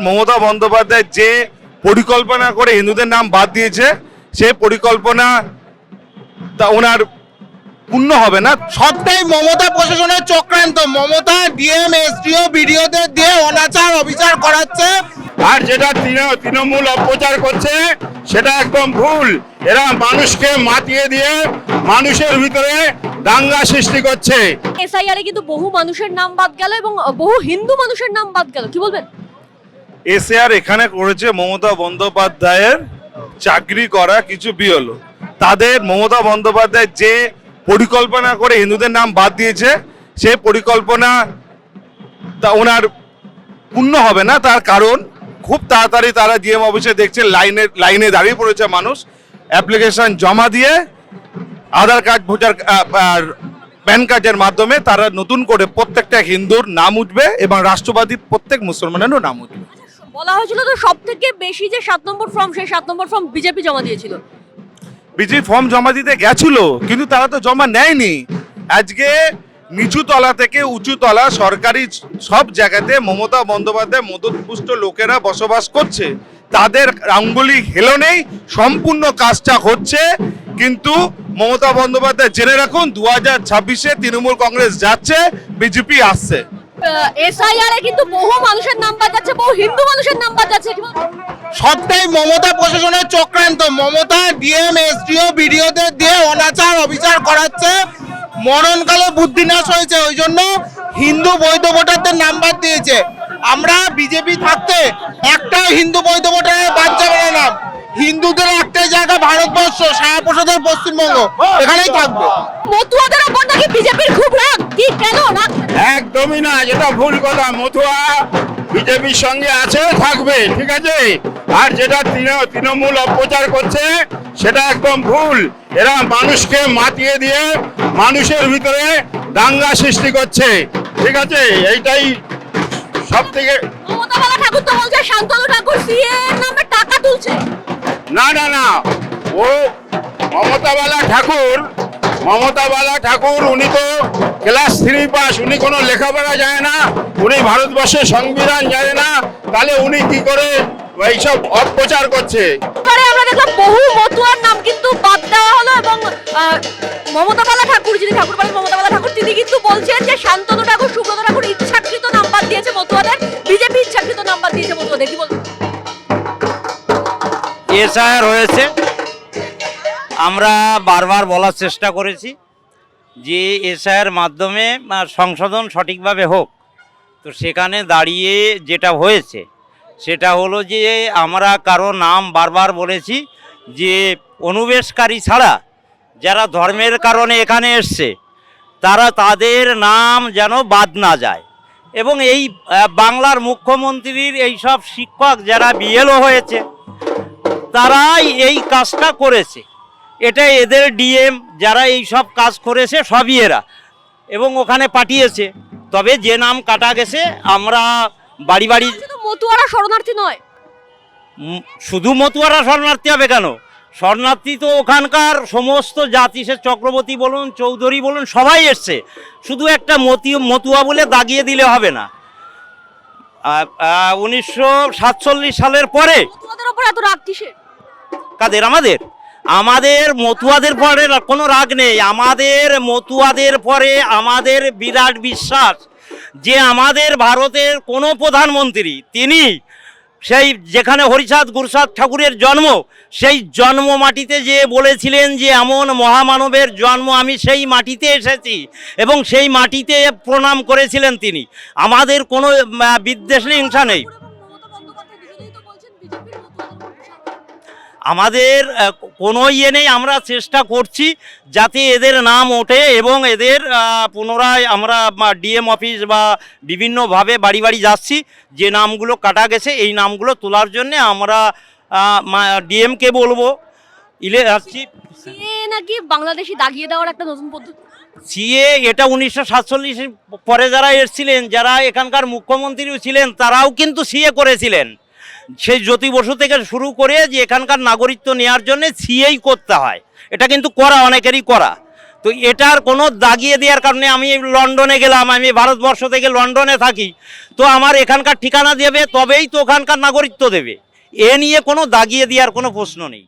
মমতা বন্দ্যোপাধ্যায় যে পরিকল্পনা করে হিন্দুদের নাম বাদ দিয়েছে সেই পরিকল্পনা তা ওনার পূর্ণ হবে না। সবটাই মমতা প্রশাসনের চক্রান্ত। মমতা ডিএম এসডিও বিডিওদের দিয়ে অনাচার অবিচার করাচ্ছে। আর যেটা তৃণমূল অপপ্রচার করছে সেটা একদম ভুল। এরা মানুষকে মাতিয়ে দিয়ে মানুষের ভিতরে দাঙ্গা সৃষ্টি করছে। এসআইআর এ কিন্তু বহু মানুষের নাম বাদ গেল এবং বহু হিন্দু মানুষের নাম বাদ গেল, কি বলবেন? এসআর এখানে করেছে মমতা বন্দ্যোপাধ্যায়ের চাকরি করা কিছু বিএলও। তাদের মমতা বন্দ্যোপাধ্যায় যে পরিকল্পনা করে হিন্দুদের নাম বাদ দিয়েছে সেই পরিকল্পনা তা ওনার পূর্ণ হবে না। তার কারণ খুব তাড়াতাড়ি তারা ডিএম অফিসে দেখছে লাইনে দাঁড়িয়ে পড়েছে মানুষ, অ্যাপ্লিকেশন জমা দিয়ে আধার কার্ড ভোটার প্যান কার্ডের মাধ্যমে তারা নতুন করে প্রত্যেকটা হিন্দুর নাম উঠবে এবং রাষ্ট্রবাদী প্রত্যেক মুসলমানেরও নাম উঠবে। বলা হয়েছিল তো সব থেকে বেশি যে 7 নম্বর ফর্ম, সেই 7 নম্বর ফর্ম বিজেপি জমা দিয়েছিল। বিজেপি ফর্ম জমা দিতে গেছিল কিন্তু তারা তো জমা নেয়নি। আজকে নিচু তলা থেকে উঁচু তলা সরকারি সব জায়গাতে মমতা বন্দ্যোপাধ্যায় মদতপুষ্ট লোকেরা বসবাস করছে, তাদের আঙ্গুলি হেলনেই সম্পূর্ণ কাজটা হচ্ছে। কিন্তু মমতা বন্দ্যোপাধ্যায় জেনে রাখুন 2026-এ তৃণমূল কংগ্রেস যাচ্ছে, বিজেপি আসছে। এসআইআর এ কিন্তু বহু মানুষের নাম বাদ যাচ্ছে, বহু হিন্দু মানুষের নাম বাদ যাচ্ছে। সবটাই মমতা প্রশাসনের চক্রান্ত। মমতা ডিএম এসডিও বিডিওদের দিয়ে অনাচার অবিচার করাচ্ছে। মরণকালে বুদ্ধিনাশ হয়েছে, ওই জন্য হিন্দু বৈধ ভোটারদের নাম বাদ দিয়েছে। আমরা বিজেপি থাকতে একটা হিন্দু বৈধ ভোটারের বাদ যাবে না নাম। হিন্দুদের একটাই জায়গা ভারতবর্ষ, সারাপ্রসাদের পশ্চিমবঙ্গ, এখানেই থাকবে। মতুয়াদের উপর নাকি বিজেপির খুব রাগ, কি কেন রাগ? একদমই না, যেটা ভুল কথা। মতুয়া বিজেপির সঙ্গে আছে, থাকবে, ঠিক আছে। আর যেটা তৃণমূল অপপ্রচার করছে সেটা একদম ভুল। এরা মানুষকে মাতিয়ে দিয়ে মানুষের ভিতরে দাঙ্গা সৃষ্টি করছে, ঠিক আছে। এইটাই সব থেকে। মমতা বালা ঠাকুর তো বলছে শান্তনু ঠাকুর সিএ নামে টাকা তুলছে। না না না, ও মমতাবালা ঠাকুর উনি তো ক্লাস 3 পাস, উনি কোনো লেখাপড়া জানে না, উনি ভারতবর্ষের সংবিধান জানে না, তাহলে উনি কি করে এইসব অপপ্রচার করছে? আমরা দেখলাম বহু মতুয়ার নাম কিন্তু বাদ দেওয়া হলো এবং মমতা বালা ঠাকুর, যিনি ঠাকুর বলেন মমতা বালা ঠাকুর, তিনি কিন্তু বলছেন যে শান্তনু ঠাকুর, সুব্রত ঠাকুর ইচ্ছাকৃত নাম বাদ দিয়েছে মতুয়াদের, বিজেপি ইচ্ছাকৃত নাম বাদ দিয়েছে মতুয়াদের, কি বলবেন? এসআইআর হয়েছে, আমরা বারবার বলার চেষ্টা করেছি যে এসআইআর মাধ্যমে সংশোধন সঠিকভাবে হোক। তো সেখানে দাঁড়িয়ে যেটা হয়েছে সেটা হলো যে আমরা কারো নাম বারবার বলেছি যে অনুবেশকারী ছাড়া যারা ধর্মের কারণে এখানে এসছে তাদের নাম যেন বাদ না যায়। এবং এই বাংলার মুখ্যমন্ত্রীর এই সব শিক্ষক যারা বিএলও হয়েছে তারাই এই কাজটা করেছে। এটা এদের ডিএম যারা এই সব কাজ করেছে সবই এরা, এবং ওখানে পাঠিয়েছে। তবে যে নাম কাটা গেছে আমরা বাড়ি বাড়ি। মতুয়ারা শরণার্থী নয়, শুধু মতুয়ারা শরণার্থী হবে কেন? শরণার্থী তো ওখানকার সমস্ত জাতি, সে চক্রবর্তী বলুন, চৌধুরী বলুন, সবাই এসছে। শুধু একটা মতুয়া বলে দাগিয়ে দিলে হবে না। 1947 সালের পরে মতুয়াদের উপর এত রাগ কিসের? কাদের? আমাদের মতুয়াদের পরে কোনো রাগ নেই। আমাদের মতুয়াদের পরে আমাদের বিরাট বিশ্বাস যে আমাদের ভারতের কোনো প্রধানমন্ত্রী, তিনি সেই যেখানে হরিচাঁদ গুরুচাঁদ ঠাকুরের জন্ম, সেই জন্ম মাটিতে যে বলেছিলেন যে এমন মহামানবের জন্ম, আমি সেই মাটিতে এসেছি, এবং সেই মাটিতে প্রণাম করেছিলেন তিনি। আমাদের কোনো বিদ্বেষ নেই, হিংসা নেই। আমাদের কোনো ইয়ে নেই। আমরা চেষ্টা করছি যাতে এদের নাম ওঠে এবং এদের পুনরায় আমরা ডিএম অফিস বা বিভিন্নভাবে বাড়ি বাড়ি যাচ্ছি। যে নামগুলো কাটা গেছে এই নামগুলো তোলার জন্যে আমরা ডিএমকে বলবো আসছি। সিএ নাকি বাংলাদেশি দাগিয়ে দেওয়ার একটা নতুন পদ্ধতি। সিএ এটা 1947 পরে যারা এসেছিলেন, যারা এখানকার মুখ্যমন্ত্রীও ছিলেন, তারাও কিন্তু সিএ করেছিলেন। সেই জ্যোতি বসু থেকে শুরু করে যে এখানকার নাগরিকত্ব নেওয়ার জন্য সিএই করতে হয়, এটা কিন্তু করা অনেকেরই করা। তো তো এটার কোনো দাগিয়ে দেওয়ার কারণে আমি লন্ডনে গেলাম, আমি ভারতবর্ষ থেকে লন্ডনে থাকি, তো আমার এখানকার ঠিকানা দেবে তবেই তো ওখানকার নাগরিকত্ব দেবে। এ নিয়ে কোনো দাগিয়ে দেওয়ার কোনো প্রশ্ন নেই।